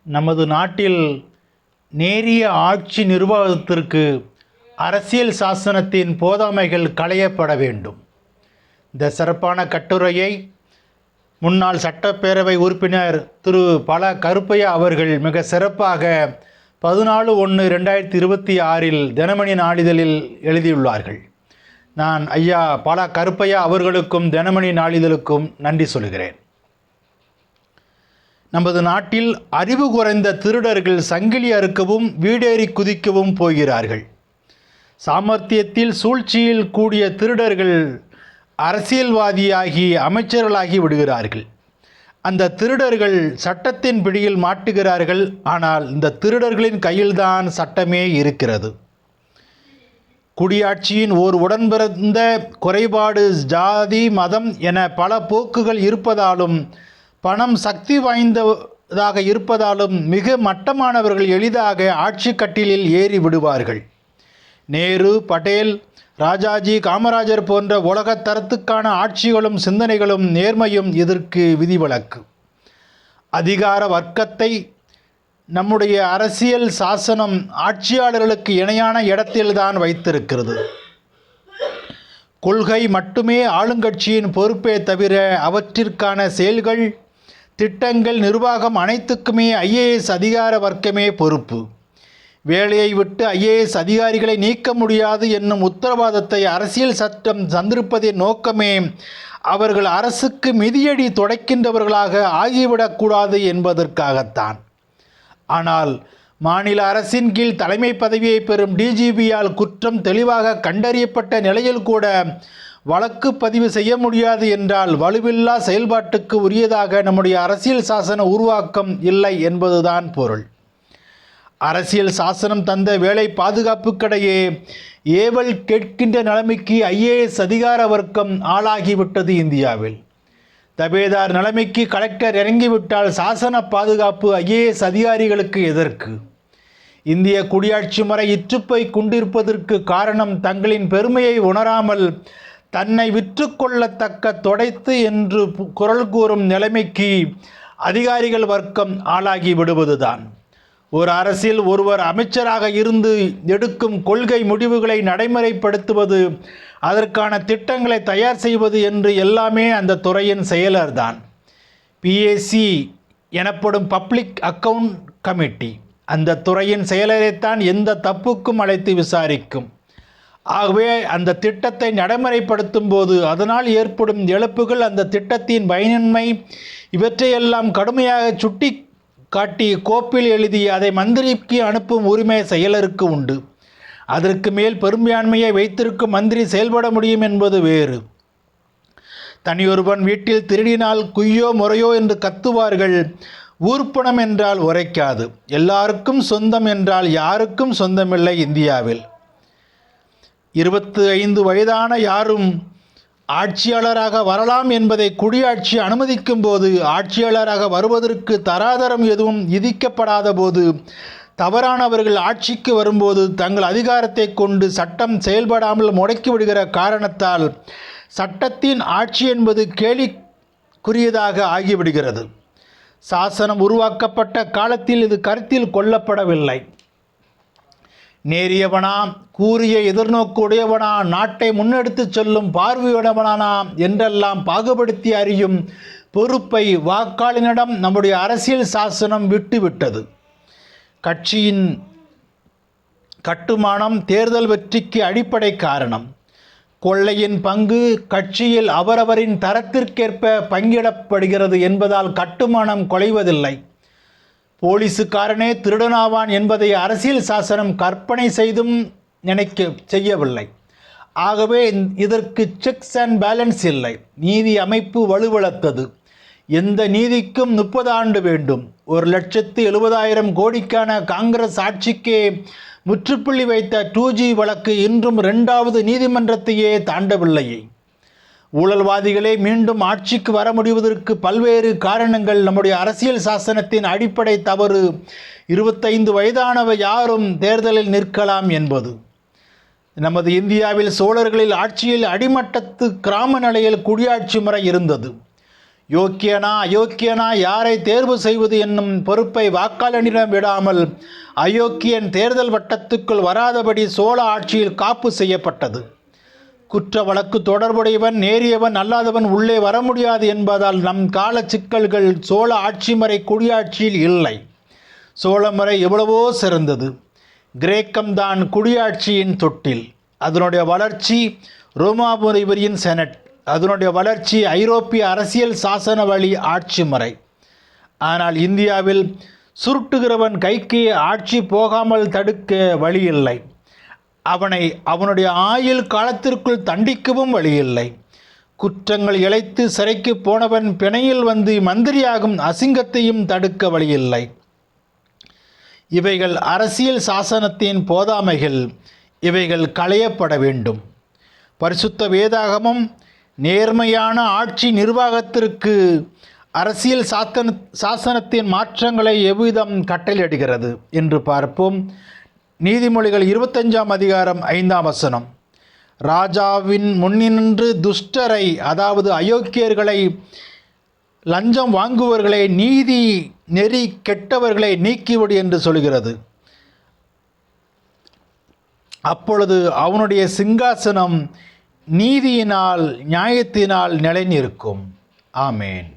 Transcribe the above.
நமது நாட்டில் நேரிய ஆட்சி நிர்வாகத்திற்கு அரசியல் சாசனத்தின் போதாமைகள் களையப்பட வேண்டும். இந்த சிறப்பான கட்டுரையை முன்னாள் சட்டப்பேரவை உறுப்பினர் திரு பல கருப்பையா அவர்கள் மிக சிறப்பாக 14/1/2026 தினமணி நாளிதழில் எழுதியுள்ளார்கள். நான் ஐயா பல கருப்பையா அவர்களுக்கும் தினமணி நாளிதழுக்கும் நன்றி சொல்கிறேன். நமது நாட்டில் அறிவு குறைந்த திருடர்கள் சங்கிலி அறுக்கவும் வீடேறி குதிக்கவும் போகிறார்கள். சாமர்த்தியத்தில் சூழ்ச்சியில் கூடிய திருடர்கள் அரசியல்வாதியாகி அமைச்சர்களாகி விடுகிறார்கள். அந்த திருடர்கள் சட்டத்தின் பிடியில் மாட்டுகிறார்கள். ஆனால் இந்த திருடர்களின் கையில்தான் சட்டமே இருக்கிறது. குடியாட்சியின் ஓர் உடன்பிறந்த குறைபாடு ஜாதி மதம் என பல போக்குகள் இருப்பதாலும் பணம் சக்தி வாய்ந்ததாக இருப்பதாலும் மிக மட்டமானவர்கள் எளிதாக ஆட்சி கட்டிலில் ஏறி விடுவார்கள். நேரு, பட்டேல், ராஜாஜி, காமராஜர் போன்ற உலகத்தரத்துக்கான ஆட்சிகளும் சிந்தனைகளும் நேர்மையும் இதற்கு விதிவிலக்கு. அதிகார வர்க்கத்தை நம்முடைய அரசியல் சாசனம் ஆட்சியாளர்களுக்கு இணையான இடத்தில்தான் வைத்திருக்கிறது. கொள்கை மட்டுமே ஆளுங்கட்சியின் பொறுப்பே தவிர அவற்றிற்கான செயல்கள், திட்டங்கள், நிர்வாகம் அனைத்துக்குமே IAS அதிகார வர்க்கமே பொறுப்பு. வேலையை விட்டு IAS அதிகாரிகளை நீக்க முடியாது என்னும் உத்தரவாதத்தை அரசியல் சட்டம் தந்திருப்பதின் நோக்கமே அவர்கள் அரசுக்கு மிதியடி துடைக்கின்றவர்களாக ஆகிவிடக்கூடாது என்பதற்காகத்தான். ஆனால் மாநில அரசின் கீழ் தலைமை பதவியை பெறும் DGPயால் குற்றம் தெளிவாக கண்டறியப்பட்ட நிலையில் கூட வழக்கு பதிவு செய்ய முடியாது என்றால் வலுவில்லா செயல்பாட்டுக்கு உரியதாக நம்முடைய அரசியல் சாசன உருவாக்கம் இல்லை என்பதுதான் பொருள். அரசியல் சாசனம் தந்த வேலை பாதுகாப்புக்கிடையே ஏவல் கேட்கின்ற நிலைமைக்கு IAS அதிகார வர்க்கம் ஆளாகிவிட்டது இந்தியாவில். தபேதார் நிலைமைக்கு கலெக்டர் இறங்கிவிட்டால் சாசன பாதுகாப்பு IAS அதிகாரிகளுக்கு எதற்கு? இந்திய குடியாட்சி முறை இற்றுப்பை கொண்டிருப்பதற்கு காரணம் தங்களின் பெருமையை உணராமல் தன்னை விற்றுக்கொள்ளத்தக்க தொடைத்து என்று குரல் கூறும் நிலைமைக்கு அதிகாரிகள் வர்க்கம் ஆளாகி விடுவதுதான். ஒரு அரசில் ஒருவர் அமைச்சராக இருந்து எடுக்கும் கொள்கை முடிவுகளை நடைமுறைப்படுத்துவது, அதற்கான திட்டங்களை தயார் செய்வது என்று எல்லாமே அந்த துறையின் செயலர்தான். PAC எனப்படும் பப்ளிக் அக்கவுண்ட் கமிட்டி அந்த துறையின் செயலரைத்தான் எந்த தப்புக்கும் அழைத்து விசாரிக்கும். ஆகவே அந்த திட்டத்தை நடைமுறைப்படுத்தும் போது அதனால் ஏற்படும் இழப்புகள், அந்த திட்டத்தின் பயனின்மை இவற்றையெல்லாம் கடுமையாக சுட்டி காட்டி கோப்பில் எழுதி அதை மந்திரிக்கு அனுப்பும் உரிமை செயலருக்கு உண்டு. அதற்கு மேல் பெரும்பான்மையை வைத்திருக்கும் மந்திரி செயல்பட முடியும் என்பது வேறு. தனியொருவன் வீட்டில் திருடினால் குய்யோ முறையோ என்று கத்துவார்கள். ஊர்ப்பணம் என்றால் உரைக்காது. எல்லாருக்கும் சொந்தம் என்றால் யாருக்கும் சொந்தமில்லை இந்தியாவில். 25 வயதான யாரும் ஆட்சியாளராக வரலாம் என்பதை குடியாட்சி அனுமதிக்கும் போது, ஆட்சியாளராக வருவதற்கு தராதரம் எதுவும் விதிக்கப்படாத போது, தவறானவர்கள் ஆட்சிக்கு வரும்போது தங்கள் அதிகாரத்தை கொண்டு சட்டம் செயல்படாமல் முடக்கிவிடுகிற காரணத்தால் சட்டத்தின் ஆட்சி என்பது கேலிக்குரியதாக ஆகிவிடுகிறது. சாசனம் உருவாக்கப்பட்ட காலத்தில் இது கருத்தில் கொள்ளப்படவில்லை. நேரியவனா, கூறிய எதிர்நோக்கு உடையவனா, நாட்டை முன்னெடுத்து செல்லும் பார்வையுடையவனா என்றெல்லாம் பாகுபடுத்தி அறியும் பொறுப்பை வாக்காளனிடம் நம்முடைய அரசியல் சாசனம் விட்டுவிட்டது. கட்சியின் கட்டுமானம் தேர்தல் வெற்றிக்கு அடிப்படை காரணம். கொள்ளையின் பங்கு கட்சியில் அவரவரின் தரத்திற்கேற்ப பங்கிடப்படுகிறது என்பதால் கட்டுமானம் குலைவதில்லை. போலீஸுக்காரனே திருடனாவான் என்பதை அரசியல் சாசனம் கற்பனை செய்தும் செய்யவில்லை. ஆகவே இதற்கு செக்ஸ் அண்ட் பேலன்ஸ் இல்லை. நீதி அமைப்பு வலுவிழத்தது. எந்த நீதிக்கும் 30 ஆண்டு வேண்டும். 1,70,000 கோடிக்கான காங்கிரஸ் ஆட்சிக்கே முற்றுப்புள்ளி வைத்த 2G வழக்கு இன்றும் 2வது நீதிமன்றத்தையே தாண்டவில்லையே. ஊழல்வாதிகளே மீண்டும் ஆட்சிக்கு வர முடிவதற்கு பல்வேறு காரணங்கள். நம்முடைய அரசியல் சாசனத்தின் அடிப்படை தவறு 25 வயதானவர் யாரும் தேர்தலில் நிற்கலாம் என்பது. நமது இந்தியாவில் சோழர்களில் ஆட்சியில் அடிமட்டத்து கிராம நிலையில் குடியாட்சி முறை இருந்தது. யோக்கியனா அயோக்கியனா யாரை தேர்வு செய்வது என்னும் பொறுப்பை வாக்காளனிடம் விடாமல் அயோக்கியன் தேர்தல் வட்டத்துக்குள் வராதபடி சோழ ஆட்சியில் காப்பு செய்யப்பட்டது. குற்ற வழக்கு தொடர்புடையவன் நேரியவன் அல்லாதவன் உள்ளே வர முடியாது என்பதால் நம் கால சிக்கல்கள் சோழ ஆட்சிமுறை குடியாட்சியில் இல்லை. சோழமுறை எவ்வளவோ சிறந்தது. கிரேக்கம்தான் குடியாட்சியின் தொட்டில். அதனுடைய வளர்ச்சி ரோமாபுரியின் செனட். அதனுடைய வளர்ச்சி ஐரோப்பிய அரசியல் சாசன வழி ஆட்சி முறை. ஆனால் இந்தியாவில் சுருட்டுகிறவன் கைக்கு ஆட்சி போகாமல் தடுக்க வழியில்லை. அவனை அவனுடைய ஆயுள் காலத்திற்குள் தண்டிக்கவும் வழியில்லை. குற்றங்கள் இழைத்து சிறைக்கு போனவன் பிணையில் வந்து மந்திரியாகும் அசிங்கத்தையும் தடுக்க வழியில்லை. இவைகள் அரசியல் சாசனத்தின் போதாமைகள். இவைகள் களையப்பட வேண்டும். பரிசுத்த வேதாகமம் நேர்மையான ஆட்சி நிர்வாகத்திற்கு அரசியல் சாசனத்தின் மாற்றங்களை எவ்விதம் கட்டளையிடுகிறது என்று பார்ப்போம். நீதிமொழிகள் 25ஆம் அதிகாரம் 5ஆம் வசனம். ராஜாவின் முன்னின்று துஷ்டரை, அதாவது அயோக்கியர்களை, லஞ்சம் வாங்குவர்களை, நீதி நெறி கெட்டவர்களை நீக்கிவிடு என்று சொல்கிறது. அப்பொழுது அவனுடைய சிங்காசனம் நீதியினால் நியாயத்தினால் நிலைநிற்கும். ஆமேன்.